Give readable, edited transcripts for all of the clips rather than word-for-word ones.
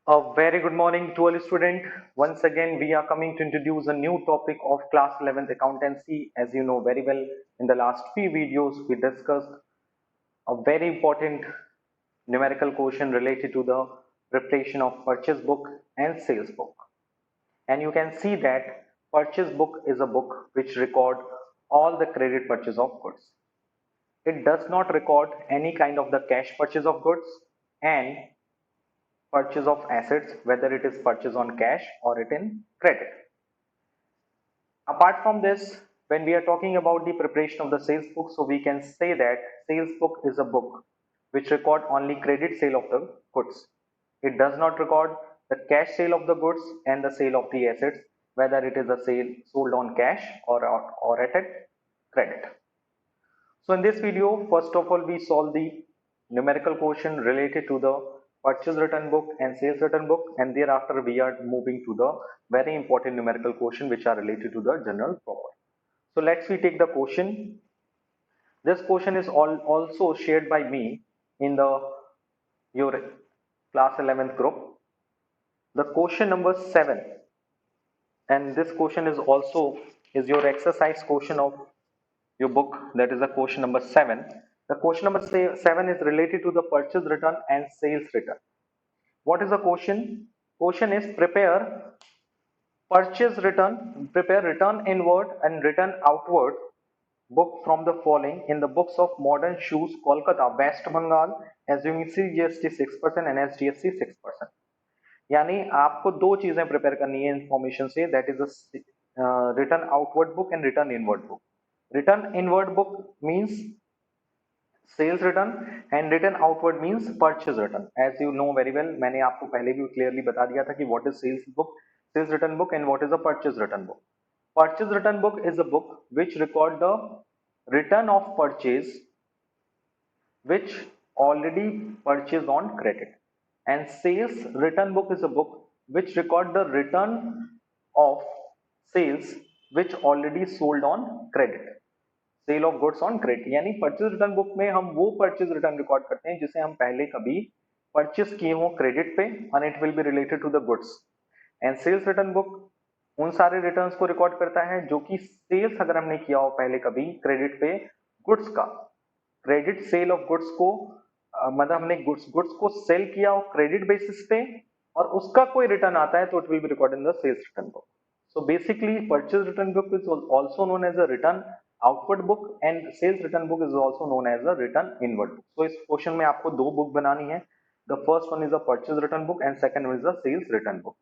A very good morning to all students. Once again, we are coming to introduce a new topic of class 11th accountancy. As you know very well, in the last few videos, we discussed a very important numerical question related to the preparation of purchase book and sales book. And you can see that purchase book is a book which record all the credit purchase of goods. It does not record any kind of the cash purchase of goods and purchase of assets, whether it is purchase on cash or it in credit. Apart from this, when we are talking about the preparation of the sales book, so we can say that sales book is a book which record only credit sale of the goods. It does not record the cash sale of the goods and the sale of the assets, whether it is a sale sold on cash or at a credit. So in this video, first of all, we solve the numerical question related to the purchase return book and sales return book, and thereafter we are moving to the very important numerical question which are related to the general property. So let's we take the question. This question is also shared by me in the your class 11th group. The question number 7, and this question is also is your exercise question of your book, that is the question number 7. The question number 7 is related to the purchase return and sales return. What is the question? Question is prepare return inward and return outward book from the following in the books of Modern Shoes, Kolkata, West Bengal, assuming CGST 6% and SGST 6%. यानी आपको दो चीजें prepare करनी है information से, that is return outward book and return inward book. Return inward book means sales return and return outward means purchase return. As you know very well, मैंने आपको पहले भी क्लियरली बता दिया था कि what is sales return book and what is a purchase return book. Purchase return book is a book which record the return of purchase which already purchased on credit, and sales return book is a book which record the return of sales which already sold on credit. Sale of goods on credit, यानी purchase return book में हम वो purchase return record करते हैं जिसे हम पहले कभी परचेज किए हो क्रेडिट पे, and it will be related to the goods. And sales return book उन सारे रिटर्न्स को रिकॉर्ड करता है जो कि सेल्स अगर हमने किया हो पहले कभी क्रेडिट पे गुड्स का, क्रेडिट सेल ऑफ गुड्स को मतलब हमने गुड्स को सेल किया हो क्रेडिट बेसिस पे और उसका कोई रिटर्न आता है तो it will be record in the sales return book. So basically, purchase return book is also known as a return outward book and sales return book is also known as a return inward book. So इस question में आपको दो book बनानी है. The first one is a purchase return book and second one is a sales return book.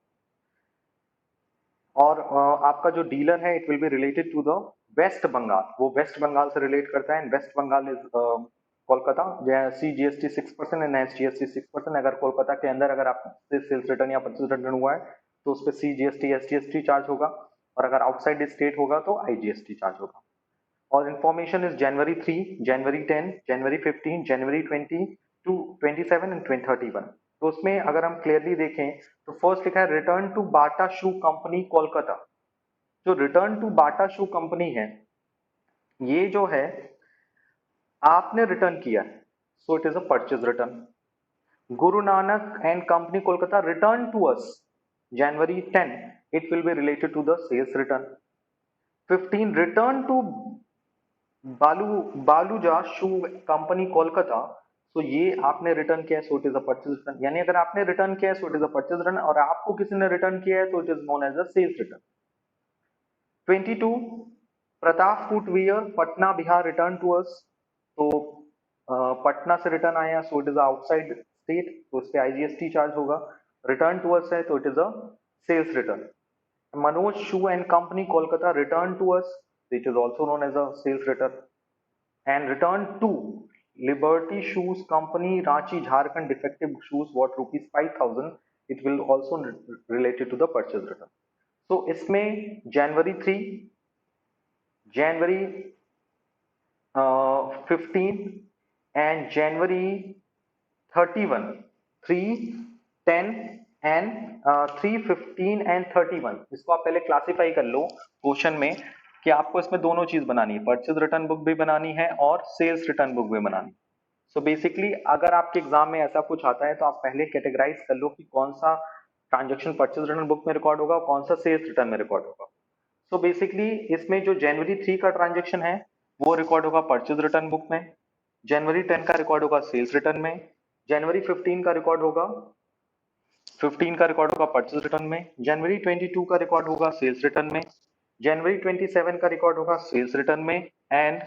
और आपका जो dealer है it will be related to the West Bengal, वो वेस्ट बंगाल से रिलेट करता है. West Bengal is Kolkata, CGST 6% and SGST 6%. अगर कोलकाता के अंदर अगर आप सेल्स रिटर्न या परचेज रिटर्न हुआ है तो उस पर CGST SGST चार्ज होगा, और अगर आउटसाइड स्टेट होगा तो IGST चार्ज होगा. और information is January 3, January 10, January 15, January 20 to 27 and 31. तो उसमें अगर हम क्लियरली देखें तो फर्स्ट लिखा है return to Bata shoe company Kolkata. जो return to Bata shoe company है, ये जो है आपने रिटर्न किया है, so it is a purchase return. Guru Nanak and company Kolkata return to us January 10, it will be related to the sales return. 15 return to Baluja shoe company Kolkata, so ये आपने return किया है so it is a purchase return. यानी अगर आपने return किया है so it is a purchase return और आपको किसी ने रिटर्न किया है तो it is known as a sales return. 22 Pratap footwear Patna Bihar return to us, तो पटना से रिटर्न आया so it is outside state, तो उस पर IGST चार्ज होगा. रिटर्न टू अस है तो it is a sales return. Manoj Shoe and Company Kolkata return to us, which is also known as a sales return. And return to Liberty Shoes Company Ranchi Jharkhand defective shoes worth rupees 5,000, it will also related to the purchase return. So इसमें January 3, January 15 and January 31, 3, 10 and 3, 15 and 31, इसको आप पहले classify कर लो question में कि आपको इसमें दोनों चीज बनानी है, परचेज रिटर्न बुक भी बनानी है और सेल्स रिटर्न बुक भी बनानी है. सो बेसिकली अगर आपके एग्जाम में ऐसा कुछ आता है तो आप पहले कैटेगराइज कर लो कि कौन सा ट्रांजेक्शन परचेज रिटर्न बुक में रिकॉर्ड होगा और कौन सा सेल्स रिटर्न में रिकॉर्ड होगा। सो बेसिकली इसमें जो जनवरी 3 का ट्रांजेक्शन है वो रिकॉर्ड होगा परचेज रिटर्न बुक में, जनवरी 10 का रिकॉर्ड होगा सेल्स रिटर्न में, जनवरी 15 का रिकॉर्ड होगा 15 का रिकॉर्ड होगा परचेज रिटर्न में, जनवरी 22 का रिकॉर्ड होगा सेल्स रिटर्न में, जनवरी 27 का रिकॉर्ड होगा सेल्स रिटर्न में एंड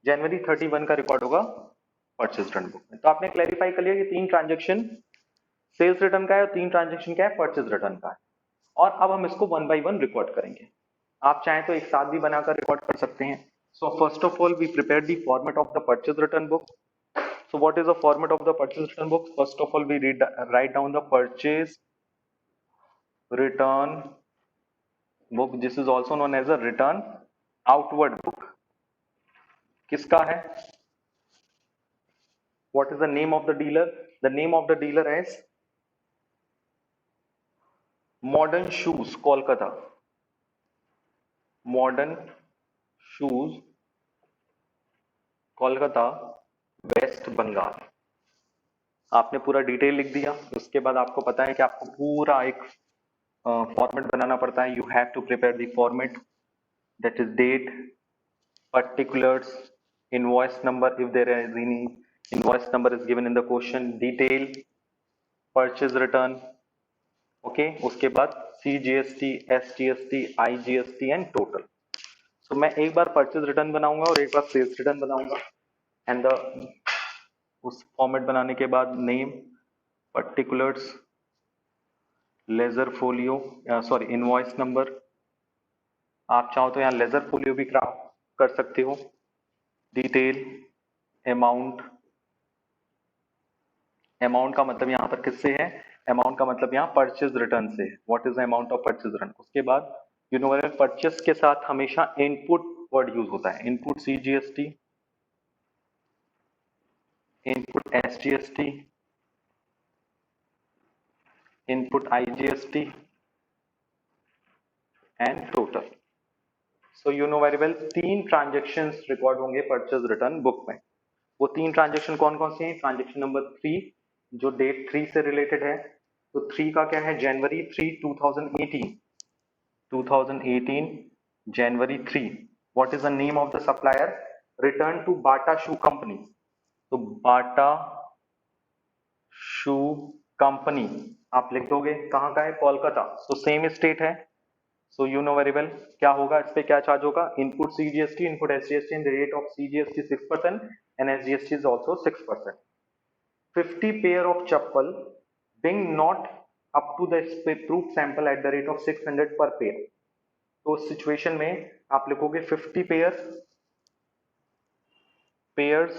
जनवरी 31 का रिकॉर्ड होगा परचेज रिटर्न बुक में। तो आपने क्लैरिफाई कर लिया कि 3 ट्रांजेक्शन सेल्स रिटर्न का है और 3 ट्रांजेक्शन क्या है परचेज रिटर्न का है। और अब हम इसको 1 बाय 1 रिकॉर्ड करेंगे। आप चाहें तो एक साथ भी बनाकर रिकॉर्ड कर सकते हैं। So first of all we prepare the format of the purchase return book. So what is the format of the purchase return book? First of all, we write down the purchase return book. This is also known as a return outward book. किसका है? What is the name of the dealer? The name of the dealer is Modern Shoes, Kolkata. Modern Shoes, Kolkata, West Bengal. आपने पूरा detail लिख दिया। उसके बाद आपको पता है कि आपको पूरा एक फॉर्मेट बनाना पड़ता है। You have to prepare the format, that is date, particulars, invoice number if there is any invoice number is given in the question, detail, purchase return, okay, उसके बाद CGST, SGST, IGST and total. So मैं एक बार purchase return बनाऊंगा और एक बार sales return बनाऊंगा एंड द उस फॉर्मेट बनाने के बाद name, particulars, ledger folio, sorry invoice number, आप चाहो तो यहाँ लेजर फोलियो भी कर सकते हो, डिटेल, अमाउंट, अमाउंट का मतलब यहाँ पर किससे है, अमाउंट का मतलब यहाँ परचेज रिटर्न से, what is the amount of purchase return. उसके बाद यू नो परचेज के साथ हमेशा इनपुट वर्ड यूज होता है, input CGST, input SGST, input IGST and total. So you know very well 3 transaction record होंगे परचेज रिटर्न बुक में। वो 3 ट्रांजेक्शन कौन कौन से हैं? ट्रांजेक्शन नंबर 3 जो डेट 3 से रिलेटेड है, तो 3 का क्या है, जनवरी 3 2018, 2018 जनवरी 3। What is the name of the supplier? Return to Bata shoe company. तो बाटा शू कंपनी आप लिख दोगे, कहाँ का है, कोलकाता, तो सेम स्टेट है। सो यू नो वेरी वेल क्या होगा, इस पे क्या चार्ज होगा, input CGST, input SGST and the rate of CGST 6% and SGST is also 6%। 50 pair of chappal being not up to the approved sample at the rate of 600 per pair। तो उस situation में आप लिखोगे 50 pairs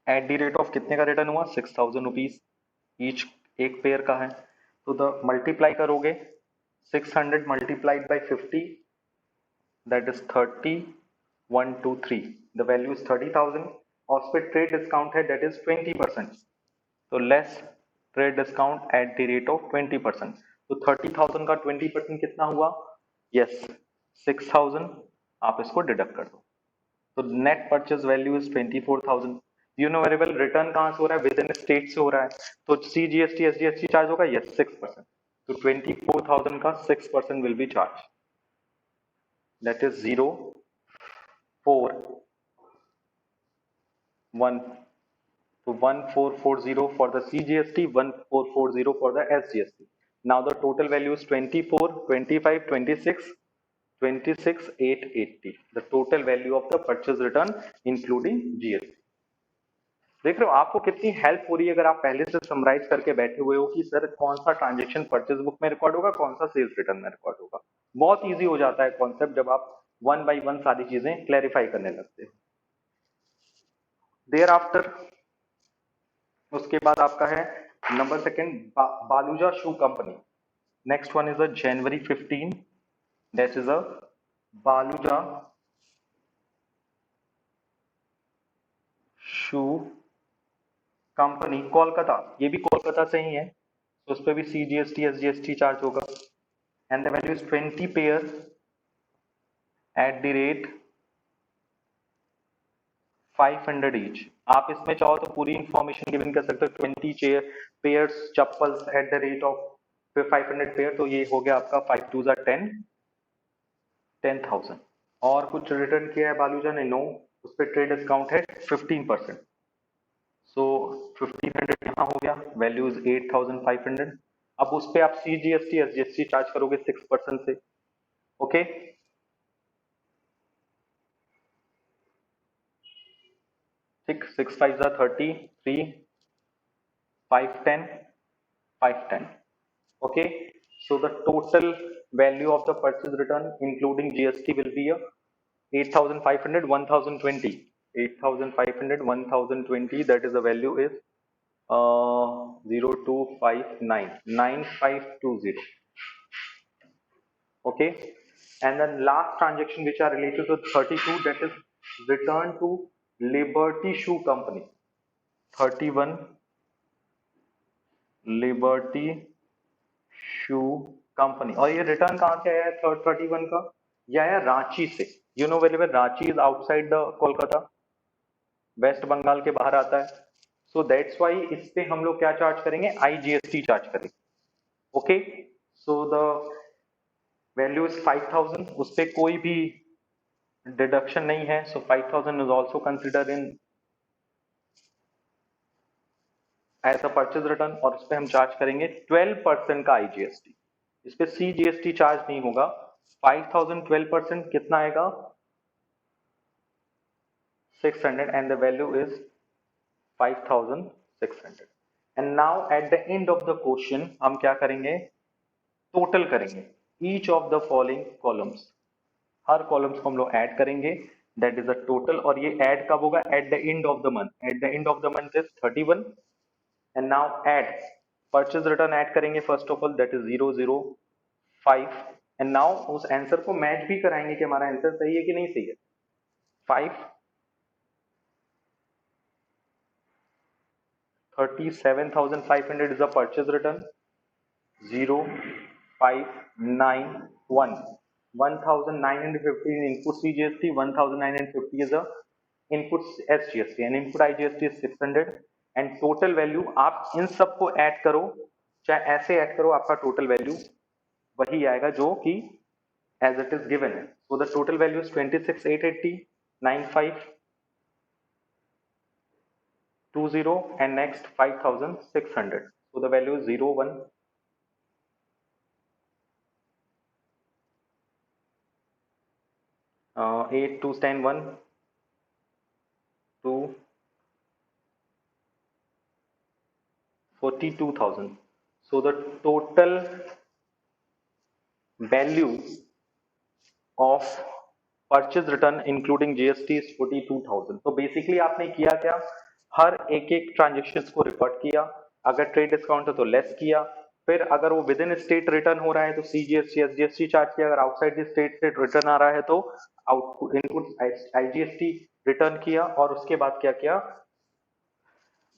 eight the rate of कितने का return हुआ, 6000 rupees each, एक pair का है। तो द मल्टीप्लाई करोगे 600 multiplied by 50, that is 30,123, the value is 30,000 और उस पर ट्रेड डिस्काउंट है दैट इज 20%। तो less trade discount at the rate of 20%। तो 30,000 का 20% कितना हुआ, यस 6,000, आप इसको डिडक्ट कर दो। तो net purchase value is 24,000। You know very well return कहां से हो रहा है, विद इन स्टेट से हो रहा है, तो CGST SGST चार्ज होगा, यस 6%। तो 24,000 का 6% will be charge, that is 041, so 1440 for the CGST, 1440 for the SGST। Now the total value is 24, 25, 26, 26,880, the total value of the purchase return including GST। देख रहे हो आपको कितनी हेल्प हो रही है अगर आप पहले से समराइज करके बैठे हुए हो कि सर कौन सा ट्रांजेक्शन परचेज बुक में रिकॉर्ड होगा, कौन सा सेल्स रिटर्न में रिकॉर्ड होगा। बहुत इजी हो जाता है कॉन्सेप्ट जब आप 1 बाय 1 सारी चीजें क्लैरिफाई करने लगते हो। देयर आफ्टर उसके बाद आपका है number second Baluja shoe company. Next one is a January 15, that is a Baluja shoe company Kolkata, ये भी कोलकाता से ही है, तो उस पर भी CGST SGST चार्ज होगा and the value is 20 pair eight the rate 500 each. आप इसमें चाहो तो पूरी इंफॉर्मेशन गिवन कर सकते हो, 20 chair pairs chappals eight the rate of 500 pair, तो ये हो गया आपका 5 2 ज़ा 10, 10,000। और कुछ रिटर्न किया है बालूजा ने? नो, उस पर ट्रेड डिस्काउंट है 15%। सो 1500 यहाँ हो गया, वैल्यू इज 8,500। अब उस पे आप CGST SGST चार्ज करोगे 6% से। ओके, ठीक, 6 5 ज़ा 30, 3 5 10 5 10। Okay, so the total value of the purchase return including GST will be 8,500 1,020, 8,500 1,020, that is the value is 0259 9520. Okay, and then last transaction which are related to 32, that is return to Liberty Shoe Company, 31 Liberty shoe company. और ये return कहाँ से आया है 31 का? यह आया रांची से। You know very well, Ranchi is outside the Kolkata, West Bengal के बाहर आता है। सो दैट्स वाई इस पे हम लोग क्या चार्ज करेंगे? IGST चार्ज करेंगे। Okay, so the value is 5,000, उस पे कोई भी डिडक्शन नहीं है, so 5,000 is also consider in as a purchase return, और उस पर हम चार्ज करेंगे 12% का IGST। इस पे CGST चार्ज नहीं होगा। 5,000 12% कितना आएगा? 600, and the value is 5,600। and now at the end of the question हम क्या करेंगे? टोटल करेंगे each of the following columns, her columns को हम लोग ऐड करेंगे, दैट इज अ टोटल। और ये ऐड कब होगा? At the end of the month. At the end of the month is 31, and now add purchase return add करेंगे first of all, that is 005, and now उस answer को match भी कराएंगे कि हमारा आंसर सही है कि नहीं सही है। 5 37,500 is a purchase return, 0591, 1,950 is input CGST, 1,950 is a input SGST, and input IGST is 600, and total value आप इन सबको ऐड करो, चाहे ऐसे ऐड करो, आपका टोटल वैल्यू वही आएगा जो कि एज इट इज गिवन है। So the total value is 26,880, 9520, and next 5,600. So the value is 01 8 2 10 1 2 42,000. So the total value of purchase return including GST is 42,000. तो बेसिकली आपने किया क्या? हर एक एक ट्रांजेक्शन को रिकॉर्ड किया, अगर ट्रेड डिस्काउंट है तो लेस किया, फिर अगर वो विद इन स्टेट रिटर्न हो रहा है तो CGST SGST चार्ज किया, अगर आउटसाइड द स्टेट से रिटर्न आ रहा है तो आउटपुट इनपुट IGST रिटर्न किया, और उसके बाद क्या किया?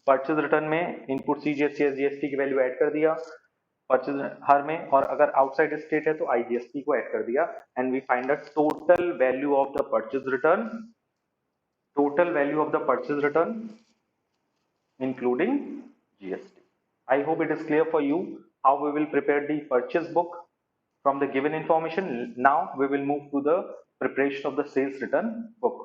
परचेज रिटर्न में इनपुट CGST SGST की वैल्यू ऐड कर दिया परचेज हर में, और अगर आउटसाइड स्टेट है तो IGST को ऐड कर दिया, and we find the total value of the purchase return, total value of the purchase return including GST. I hope it is clear for you how we will prepare the purchase book from the given information. Now we will move to the preparation of the sales return book.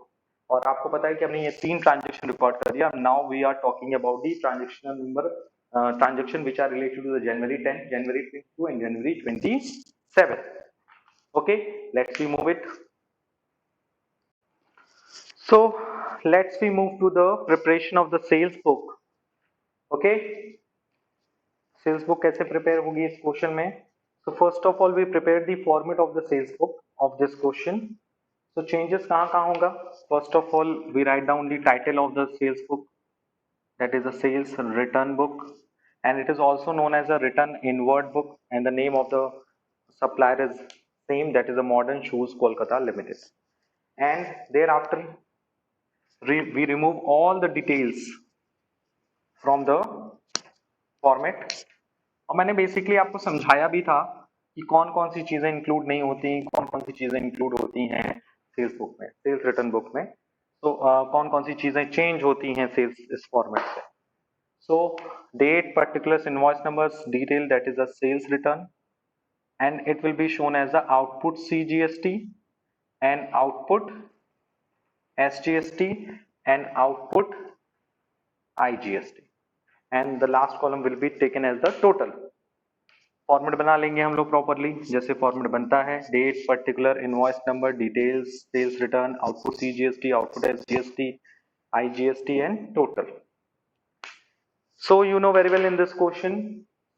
और आपको पता है कि हमने ये 3 transaction record कर दिया। Now we are talking about the transaction number transaction which are related to the January 10, January 22 and January 27. Okay, let's we move it. So let's we move to the preparation of the sales book. Okay, sales book कैसे prepare होगी इस question में? So first of all we prepare the format of the sales book of this question. So changes कहाँ कहाँ होगा? First of all we write down the title of the sales book, that is a sales return book, and it is also known as a return inward book, and the name of the supplier is same, that is a Modern Shoes Kolkata Limited. And thereafter we remove all the details from the format, और मैंने basically आपको समझाया भी था कि कौन कौन सी चीजें इंक्लूड नहीं होती, कौन कौन सी चीजें इंक्लूड होती हैं सेल्स बुक में, सेल्स रिटर्न बुक में। तो कौन कौन सी चीजें चेंज होती हैं सेल्स इस फॉर्मेट से? सो date, particulars, invoice numbers, detail, that is a sales return, and it will be shown as the output CGST and output SGST and output IGST, and the last column will be taken as the total. Format बना लेंगे हम लोग properly, जैसे format बनता है: date, particular, invoice number, details, sales return, output CGST, output SGST, IGST and total. So you know very well in this question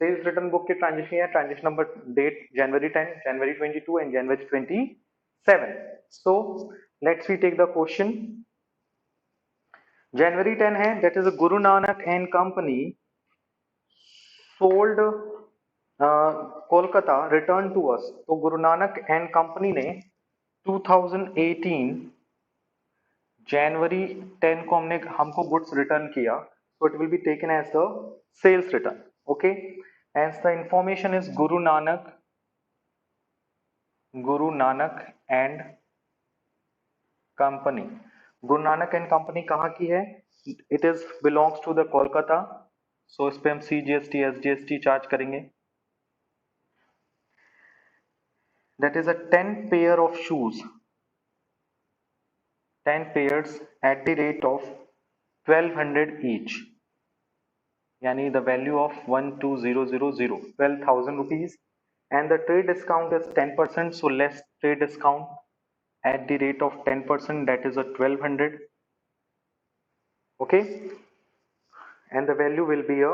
sales return book के transaction है, transaction number, date January 10, January 22 and January 27. So let's we take the question. January 10 है, that is Guru Nanak and company sold Kolkata return to us. तो Guru Nanak and company ने 2018 जनवरी 10 को हमको goods return किया. So it will be taken as the sales return. Okay, as the information is Guru Nanak and company. Guru Nanak and company कहाँ की है? It is belongs to the Kolkata. So इस पे हम सीजीएसटी एसजीएसटी चार्ज करेंगे. That is a 10 pair of shoes, 10 pairs at the rate of 1200 each, yani the value of 12000, 12,000 rupees, and the trade discount is 10%, so less trade discount at the rate of 10%, that is a 1200. Okay, and the value will be a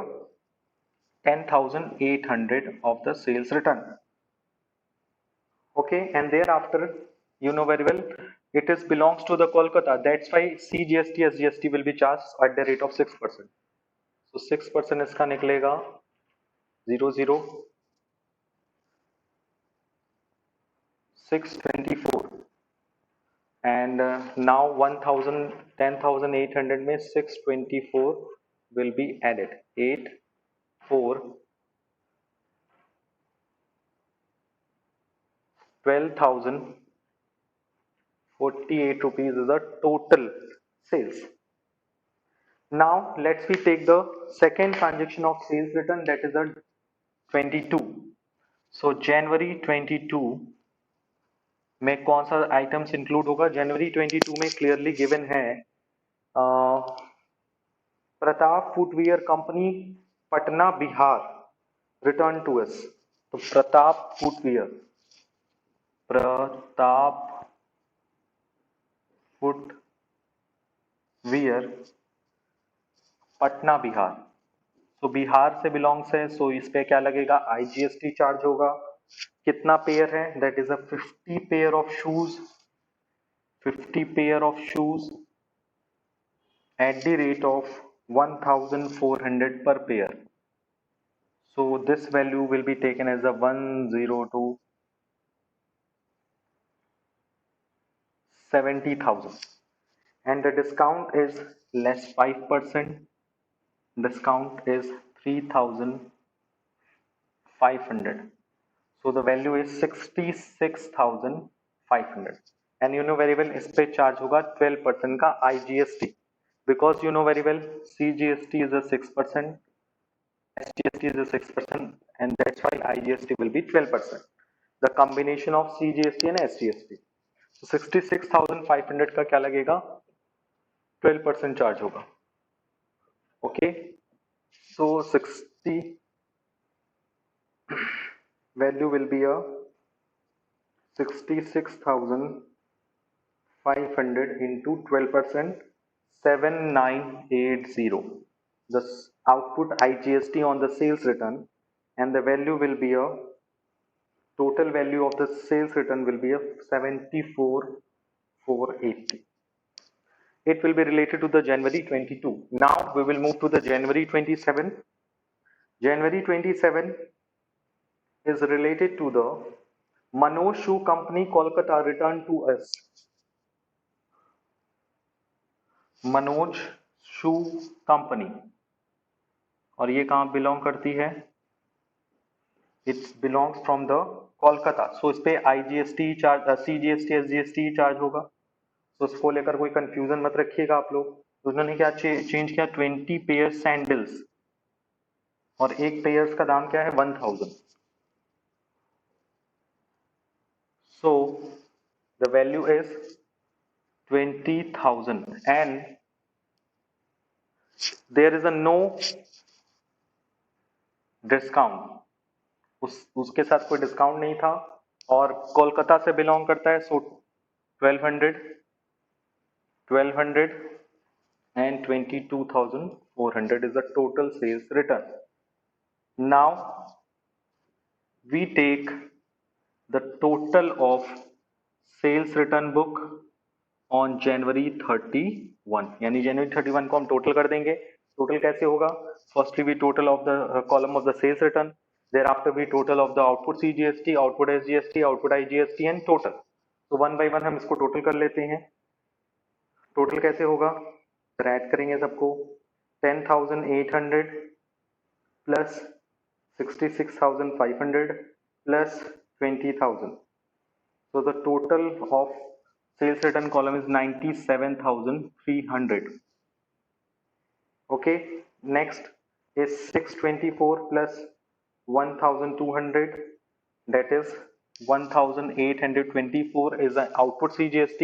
10,800 of the sales return. Okay, and thereafter you know very well it is belongs to the Kolkata, that's why CGST SGST will be charged at the rate of 6%. so 6% इसका निकलेगा 00624, and now 1000 10,800 में 624 will be added. 8 4 12,048 rupees is the total sales. Now let's we take the second transaction of sales return, that is a 22. So January 22 में कौन सा items include होगा? जनवरी 22 में clearly given है Pratap footwear company Patna Bihar return to us. तो Pratap footwear Patna Bihar. तो बिहार से belongs है, सो इस पे क्या लगेगा? आईजीएसटी चार्ज होगा. कितना पेयर है? That is a 50 pair of shoes, 50 pair of shoes at the rate of 1400 per pair. So this value will be taken as a 102,70,000, and the discount is less 5%. Discount is 3,500. So the value is 66,500. And you know very well इस पे charge होगा 12% का IGST, because you know very well CGST is a 6%, SGST is a 6%, and that's why IGST will be 12%. The combination of CGST and SGST. So 66,500 का क्या लगेगा? 12% charge होगा. Okay, so 60 value will be a 66,500 into 12%, 7980. The output IGST on the sales return, and the value will be a total value of the sales return will be a 74,480. It will be related to the January 22. Now we will move to the January 27. January 27 is related to the Manoj Shoe Company Kolkata return to us. Manoj shoe company, और ये कहाँ belong करती है? It belongs from the Kolkata. So इस पे IGST charge, CGST SGST charge होगा. तो उसको लेकर कोई कंफ्यूजन मत रखिएगा आप लोग। तो उन्होंने क्या चेंज किया, 20 पेयर सैंडल्स, और एक पेयर्स का दाम क्या है 1000। So the value is 20,000 and there is a no discount, उसके साथ कोई डिस्काउंट नहीं था, और कोलकाता से बिलोंग करता है, सो 1200 and 22,400 is the total sales return. Now we take the total of sales return book on January 31, यानी January 31 को हम टोटल कर देंगे। टोटल कैसे होगा, firstly we total of the column of the sales return, thereafter we total of the output CGST, output SGST, output IGST and total। तो one by one हम इसको टोटल कर लेते हैं। टोटल कैसे होगा, ऐड करेंगे सबको, 10,800 plus 66,500 plus 20,000, so the total of sales return column is 97,300. Okay, next is 624 plus 1,200, that is 1,824 is the output CGST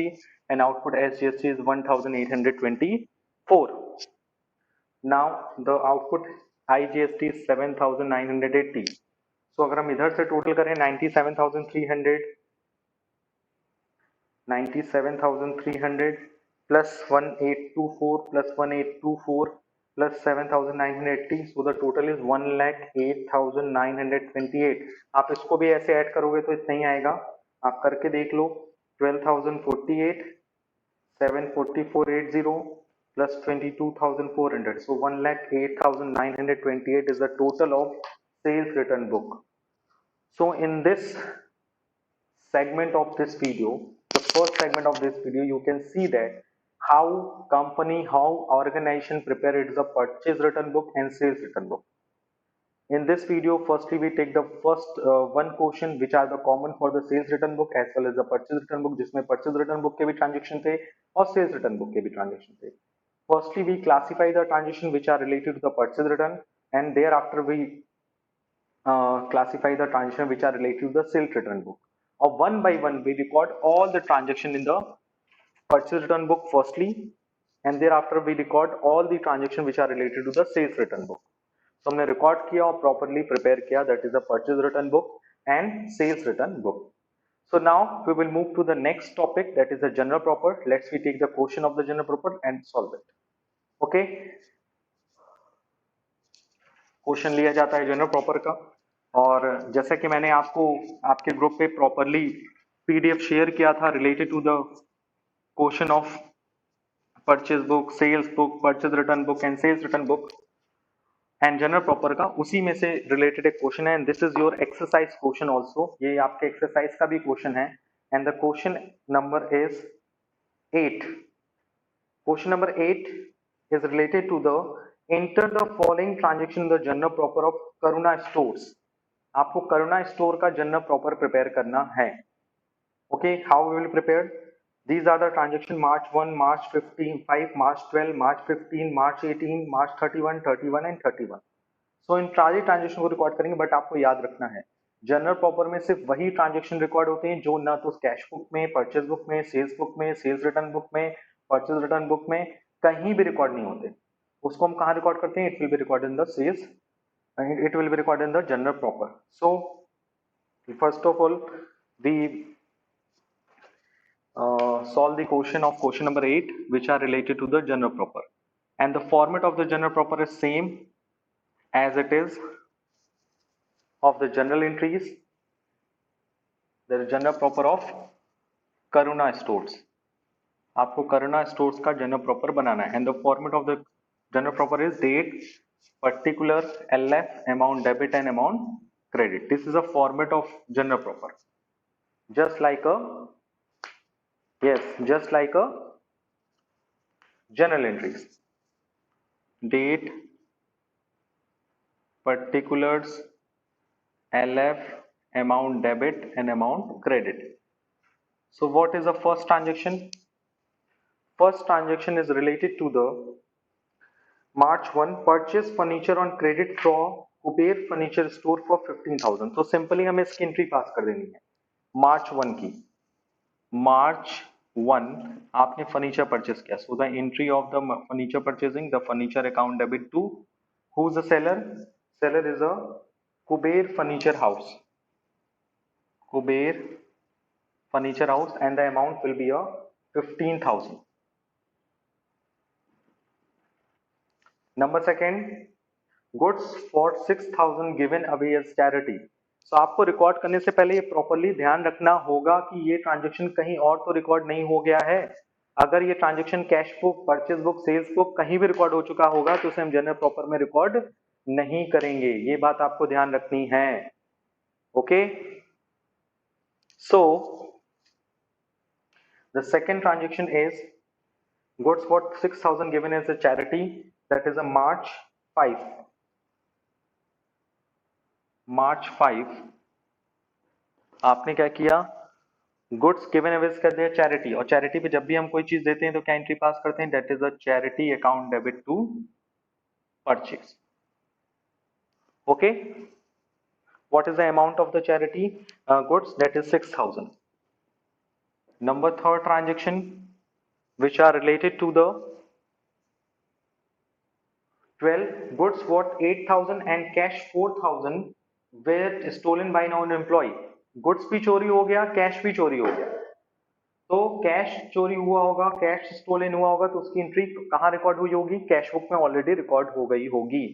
and output SGST is 1,824. Now the output IGST is 7,980. So अगर हम इधर से total करें 97,300 plus 1824 plus 1824 plus 7,980, so the total is 1,08,928। आप इसको भी ऐसे add करोगे तो इतना ही आएगा, आप करके देख लो। 12,048 74480 plus 22,400, so 1,08,928 is the total of sales return book. So in this segment of this video, the first segment of this video, you can see that how company, how organization prepare its a purchase return book and sales return book. In this video, firstly we take the first one question which are the common for the sales return book as well as the purchase return book, जिसमें purchase return book के भी transaction थे और sales return book के भी transaction थे। Firstly we classify the transaction which are related to the purchase return, and thereafter we classify the transaction which are related to the sales return book, or one by one we record all the transaction in the purchase return book firstly, and thereafter we record all the transaction which are related to the sales return book. So हमने record किया और properly prepare किया, that is the purchase return book and sales return book. So now we will move to the next topic, that is the general proper. Let's we take the question of the general proper and solve it. Okay, question लिया जाता है general proper का, और जैसा कि मैंने आपको आपके ग्रुप पे प्रॉपरली पीडीएफ शेयर किया था related to the question of purchase book, sales book, purchase return book and sales return book and general proper का, उसी में से रिलेटेड एक क्वेश्चन है, and this is your exercise question also. ये आपके एक्सरसाइज का भी क्वेश्चन है, and the question number is 8। Question number 8 is related to the enter the following transaction in the journal proper of Karuna stores। आपको Karuna store का journal proper prepare करना है। Okay, how we will prepare, these are the transaction March 1, March 15, 5, March 12, March 15, March 18, March 31, 31 and 31। सो इन सारी transaction को record करेंगे, but आपको याद रखना है जनरल प्रॉपर में सिर्फ वही ट्रांजेक्शन रिकॉर्ड होते हैं जो ना तो कैश बुक में, परचेज बुक में, सेल्स बुक में, सेल्स रिटर्न बुक में, परचेज रिटर्न बुक में कहीं भी रिकॉर्ड नहीं होते। उसको हम कहाँ रिकॉर्ड करते हैं, it will be record in the sales, it will be recorded in the journal proper। So first of all we solve the question of question number 8 which are related to the journal proper, and the format of the journal proper is same as it is of the journal entries, the journal proper of Karuna stores। आपको Karuna stores का general proper बनाना है, and the format of the general proper is date, particular, LF, amount debit and amount credit। This is a format of general proper, just like a, yes, just like a journal entries, date, particulars, LF, amount debit and amount credit। So what is the first transaction, first transaction is related to the March 1, purchase furniture on credit from Kuber furniture store for 15,000। तो simply हमें इसकी entry पास कर देनी है मार्च 1 की। मार्च 1 आपने furniture purchase किया, so the entry of the furniture purchasing, the furniture account debit to who is the seller, seller is a Kuber Furniture House, Kuber Furniture House, and the amount will be a 15,000. Number second, goods for 6,000 given away as charity. So आपको record करने से पहले ये properly ध्यान रखना होगा कि ये ट्रांजेक्शन कहीं और तो रिकॉर्ड नहीं हो गया है। अगर ये transaction cash book, purchase book, sales book कहीं भी रिकॉर्ड हो चुका होगा तो उसे हम जनरल प्रॉपर में रिकॉर्ड नहीं करेंगे, ये बात आपको ध्यान रखनी है। Okay, so the second transaction is goods for 6,000 given as a charity, that is a March 5. March 5 आपने क्या किया, गुड्स गिवन अवे कर दिया चैरिटी, और चैरिटी पे जब भी हम कोई चीज देते हैं तो क्या एंट्री पास करते हैं, that is a charity account debit to purchase. Okay, what is the amount of the charity goods, that is 6,000। Number third transaction which are related to the 12 goods worth 8,000 and cash 4,000 were stolen by an employee। Goods भी चोरी हो गया, cash भी चोरी हो गया। तो cash चोरी हुआ होगा, कैश स्टोलन हुआ होगा, तो उसकी एंट्री कहाँ रिकॉर्ड हुई होगी, कैश बुक में ऑलरेडी रिकॉर्ड हो गई होगी।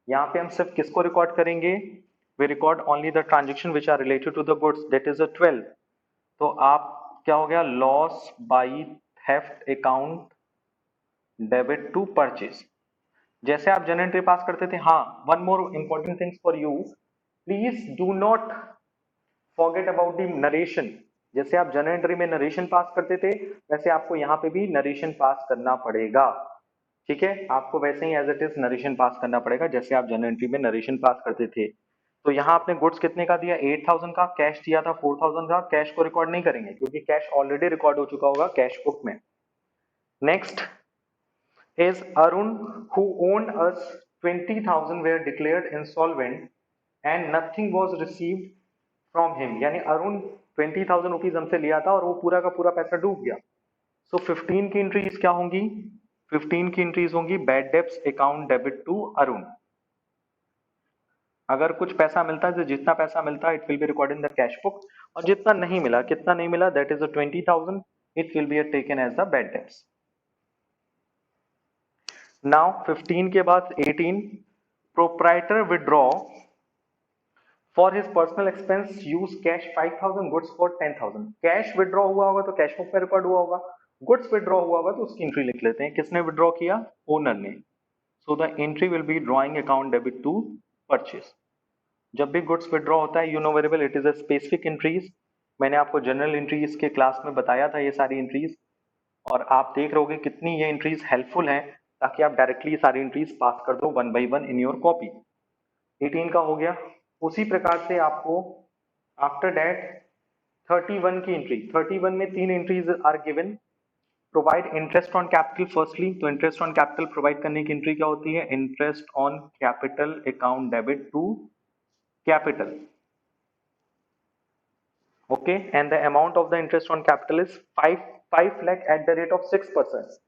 यहाँ पे हम सिर्फ किसको रिकॉर्ड करेंगे, we record only the transaction which are related to the goods, that is a 12। तो आप क्या हो गया, loss by theft account debit to purchase. जैसे आप जनरल एंट्री पास करते थे, हाँ, one more important things for you, please do not forget about the narration. जैसे आप जनरल एंट्री में नरेशन पास करते थे, वैसे आपको यहाँ पे भी नरेशन पास करना पड़ेगा। ठीक है, आपको वैसे ही एज इट इज नरेशन पास करना पड़ेगा जैसे आप जनरल एंट्री में नरेशन पास करते थे। तो यहाँ आपने गुड्स कितने का दिया, 8,000 का, कैश दिया था 4,000 का। कैश को रिकॉर्ड नहीं करेंगे क्योंकि कैश ऑलरेडी रिकॉर्ड हो चुका होगा कैश बुक में। Next is Arun, who owned us 20,000 were declared insolvent and nothing was received from him। यानी अरुण 20,000 रुपीज हमसे लिया था और वो पूरा का पूरा पैसा डूब गया। सो 15 की एंट्रीज क्या होंगी, 15 की एंट्रीज होंगी bad debts account debit to Arun. अगर कुछ पैसा मिलता है, जितना पैसा मिलता है it will be record in the cash book, और जितना नहीं मिला, कितना नहीं मिला, that is 20,000, it will be taken as the bad debts. Now 15 के बाद 18, proprietor withdraw for his personal expense use cash 5,000, goods for 10,000। Cash withdraw हुआ होगा तो कैश बुक में रिकॉर्ड हुआ होगा, गुड्स विड्रॉ हुआ होगा तो उसकी एंट्री लिख लेते हैं। किसने विड्रॉ किया, ओनर ने। So the entry will be drawing account debit to purchase. जब भी गुड्स विड्रॉ होता है, you know very well, it is a specific entries. मैंने आपको जनरल एंट्रीज के क्लास में बताया था ये सारी एंट्रीज, और आप देख रहोगे कितनी ये एंट्रीज हेल्पफुल हैं, ताकि आप डायरेक्टली सारी एंट्रीज पास कर दो one by one in your copy. 18 का हो गया। उसी प्रकार से आपको आफ्टर दैट 31 की एंट्री, 31 में 3 entries are given. Provide interest on capital firstly, तो इंटरेस्ट ऑन कैपिटल प्रोवाइड करने की एंट्री क्या होती है, interest on capital account debit to capital. Okay, and the amount of the interest on capital is 5 lakh at the rate of 6%।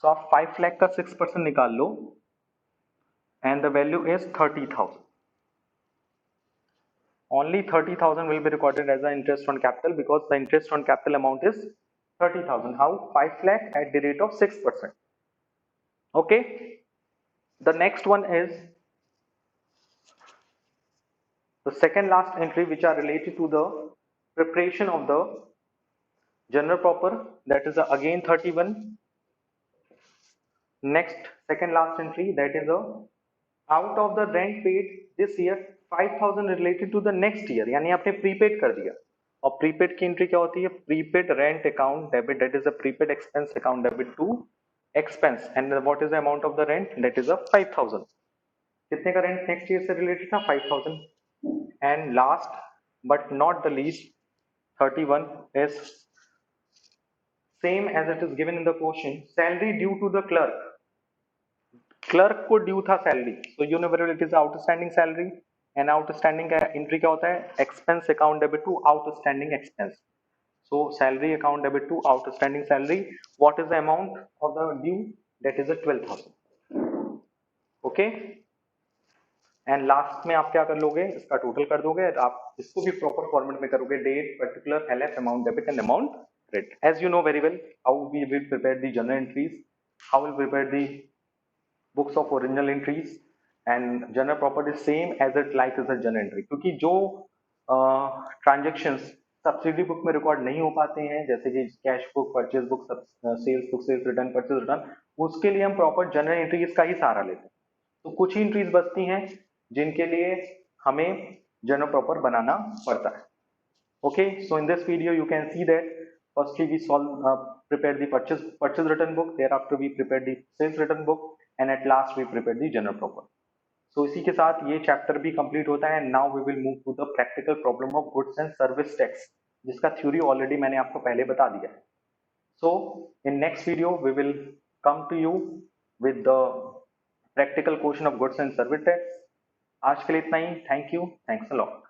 So आप 5 लाख का 6% निकाल लो and the value is 30,000. Only 30,000 will be recorded as the interest on capital because the interest on capital amount is 30,000. How? 5 lakh at the rate of 6%. Okay. The next one is the second last entry which are related to the preparation of the general proper, that is again 31. Next second last entry, that is a out of the rent paid this year 5,000 related to the next year, यानी आपने prepaid कर दिया। और prepaid की entry क्या होती है, prepaid rent account debit, that is a prepaid expense account debit to expense, and what is the amount of the rent, that is a 5,000। कितने का रेंट नेक्स्ट ईयर से रिलेटेड था, 5,000। And last but not the least 31 is same as it is given in the question. Salary due to the clerk. Clerk को due था salary, तो you know very well it is outstanding salary, and outstanding का entry क्या होता है, expense account debit to outstanding expense. So salary account debit to outstanding salary. What is the amount of the due? That is a 12,000. Okay. And last में आप क्या कर लोगे, इसका टोटल कर दोगे, आप इसको भी प्रॉपर फॉर्मेट में करोगे, date, particular, LF, amount debit and amount credit. As you know very well how we will prepare the journal entries, how will prepare the books of original entries, and journal property same as it like is a journal entry. क्योंकि जो transactions subsidy book में record नहीं हो पाते हैं, जैसे कि cash book, purchase book, sales book, sales return, purchase return, उसके लिए हम प्रॉपर जर्नल एंट्रीज का ही सहारा लेते हैं. तो कुछ ही एंट्रीज बचती हैं जिनके लिए हमें जर्नल प्रॉपर बनाना पड़ता है. Okay, so in this video you can see that firstly we prepare the purchase return book, thereafter we prepare the sales return book, and at last we prepare the journal proper. So इसी के साथ ये chapter भी complete होता है. Now we will move to the practical problem of goods and service tax, जिसका theory already मैंने आपको पहले बता दिया है. So in next video we will come to you with the practical question of goods and service tax. आज के लिए इतना ही. Thank you, thanks a lot.